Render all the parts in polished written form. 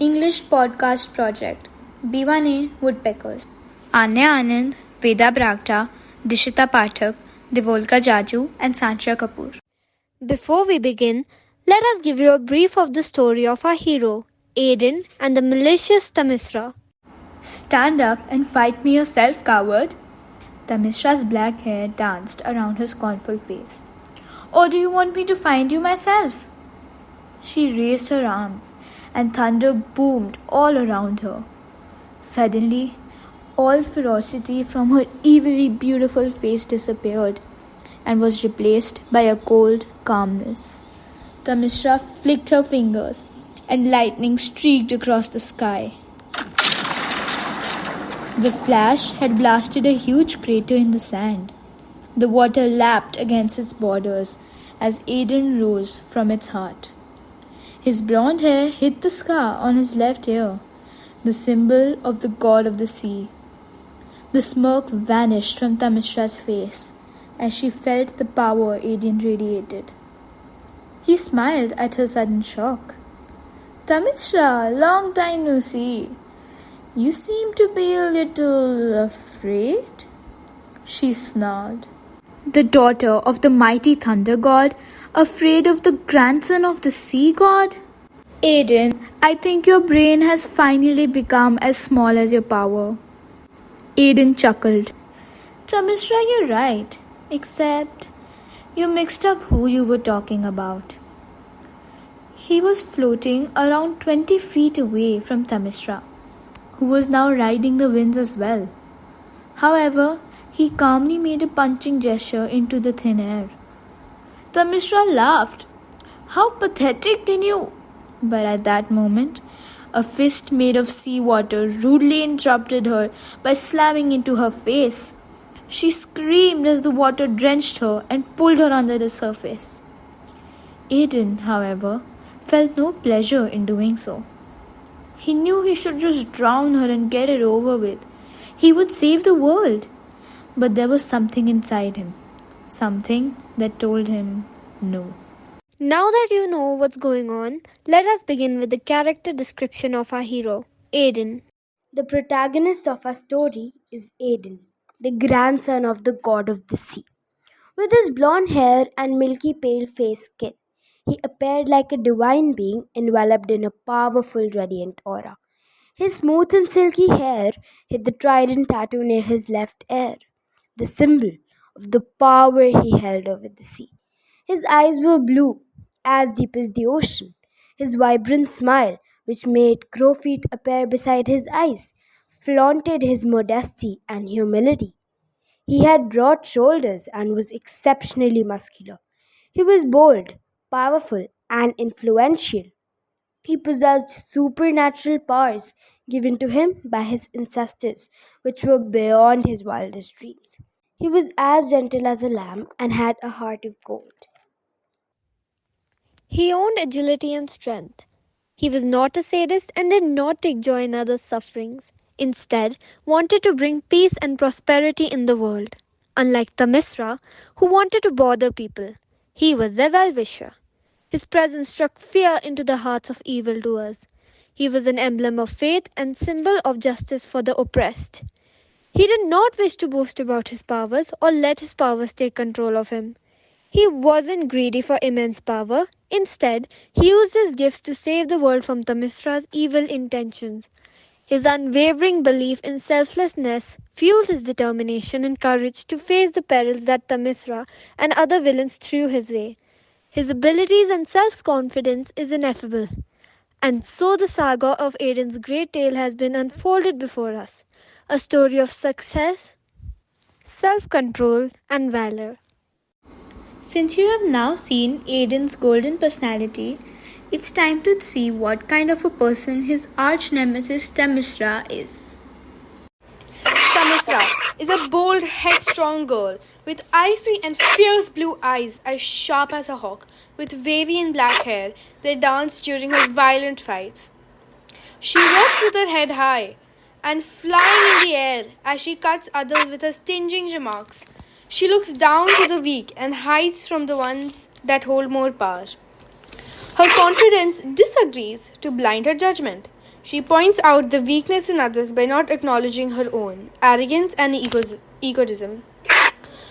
English Podcast Project B1A Woodpeckers Anya Anand, Veda Bragta, Dishita Pathak, Divolka Jajoo and Sancia Kapoor. Before we begin, let us give you a brief of the story of our hero, Aiden and the malicious Tamisra. Stand up and fight me yourself, coward. Tamisra's black hair danced around her scornful face. Or do you want me to find you myself? She raised her arms and thunder boomed all around her. Suddenly, all ferocity from her evilly beautiful face disappeared and was replaced by a cold calmness. Tamisra flicked her fingers and lightning streaked across the sky. The flash had blasted a huge crater in the sand. The water lapped against its borders as Aiden rose from its heart. His blonde hair hit the scar on his left ear, the symbol of the god of the sea. The smirk vanished from Tamisra's face as she felt the power Aiden radiated. He smiled at her sudden shock. Tamisra, long time no see. You seem to be a little afraid? She snarled. The daughter of the mighty thunder god, afraid of the grandson of the sea god? Aiden, I think your brain has finally become as small as your power. Aiden chuckled. Tamisra, you're right. Except, you mixed up who you were talking about. He was floating around 20 feet away from Tamisra, who was now riding the winds as well. However, he calmly made a punching gesture into the thin air. Tamisra laughed. How pathetic can you... But at that moment, a fist made of seawater rudely interrupted her by slamming into her face. She screamed as the water drenched her and pulled her under the surface. Aiden, however, felt no pleasure in doing so. He knew he should just drown her and get it over with. He would save the world. But there was something inside him. Something that told him no. Now that you know what's going on, let us begin with the character description of our hero, Aiden. The protagonist of our story is Aiden, the grandson of the god of the sea. With his blonde hair and milky pale face skin, he appeared like a divine being enveloped in a powerful radiant aura. His smooth and silky hair hid the trident tattoo near his left ear, the symbol of the power he held over the sea. His eyes were blue, as deep as the ocean. His vibrant smile, which made crow feet appear beside his eyes, flaunted his modesty and humility. He had broad shoulders and was exceptionally muscular. He was bold, powerful, and influential. He possessed supernatural powers given to him by his ancestors, which were beyond his wildest dreams. He was as gentle as a lamb and had a heart of gold. He owned agility and strength. He was not a sadist and did not take joy in others' sufferings. Instead, wanted to bring peace and prosperity in the world. Unlike Tamisra, who wanted to bother people, he was their well-wisher. His presence struck fear into the hearts of evildoers. He was an emblem of faith and symbol of justice for the oppressed. He did not wish to boast about his powers or let his powers take control of him. He wasn't greedy for immense power. Instead, he used his gifts to save the world from Tamisra's evil intentions. His unwavering belief in selflessness fueled his determination and courage to face the perils that Tamisra and other villains threw his way. His abilities and self-confidence is ineffable. And so the saga of Aiden's great tale has been unfolded before us. A story of success, self-control and valor. Since you have now seen Aiden's golden personality, it's time to see what kind of a person his arch nemesis Tamisra is. Tamisra is a bold, headstrong girl with icy and fierce blue eyes as sharp as a hawk, with wavy and black hair that dance during her violent fights. She walks with her head high and flying in the air as she cuts others with her stinging remarks. She looks down to the weak and hides from the ones that hold more power. Her confidence disagrees to blind her judgment. She points out the weakness in others by not acknowledging her own arrogance and egotism.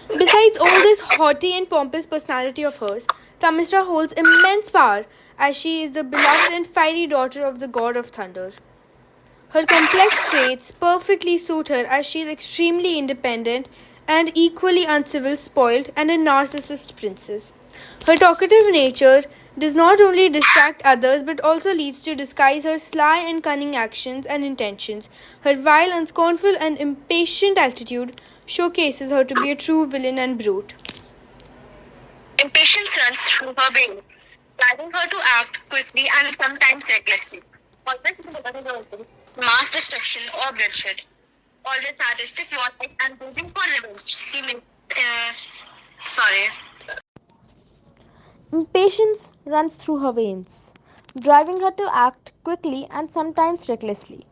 Besides all this haughty and pompous personality of hers, Thamisra holds immense power as she is the beloved and fiery daughter of the god of thunder. Her complex traits perfectly suit her as she is extremely independent and equally uncivil, spoiled, and a narcissist princess. Her talkative nature does not only distract others but also leads to disguise her sly and cunning actions and intentions. Her vile and scornful and impatient attitude showcases her to be a true villain and brute. Impatience runs through her veins, driving her to act quickly and sometimes recklessly. Always mass destruction or bloodshed. Always sadistic, warlike, and looking for revenge. Impatience runs through her veins, driving her to act quickly and sometimes recklessly,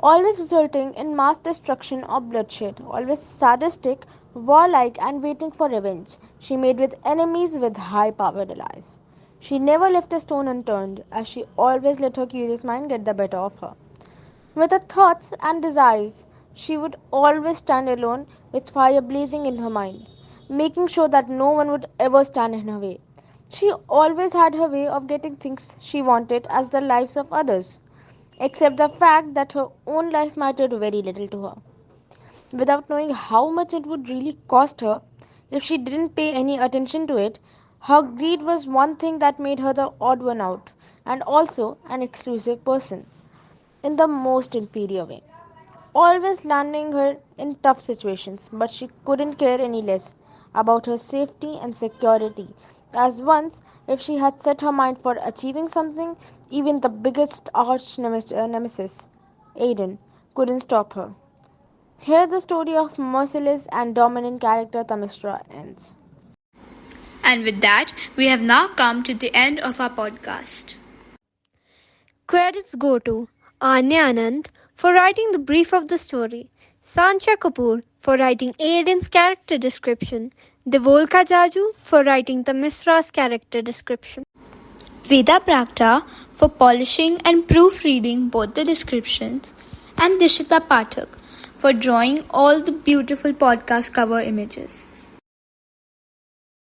always resulting in mass destruction or bloodshed, always sadistic, warlike, and waiting for revenge. She made with enemies with high powered allies. She never left a stone unturned, as she always let her curious mind get the better of her. With her thoughts and desires, she would always stand alone with fire blazing in her mind, making sure that no one would ever stand in her way. She always had her way of getting things she wanted as the lives of others, except the fact that her own life mattered very little to her. Without knowing how much it would really cost her if she didn't pay any attention to it, her greed was one thing that made her the odd one out and also an exclusive person in the most inferior way, always landing her in tough situations, but she couldn't care any less about her safety and security. As once, if she had set her mind for achieving something, even the biggest nemesis, Aiden, couldn't stop her. Here, the story of merciless and dominant character Thamisra ends. And with that, we have now come to the end of our podcast. Credits go to Anya Anand for writing the brief of the story, Sancia Kapoor for writing Aiden's character description, Divolka Jajoo for writing the Misra's character description, Veda Bragta for polishing and proofreading both the descriptions, and Dishita Pathak for drawing all the beautiful podcast cover images.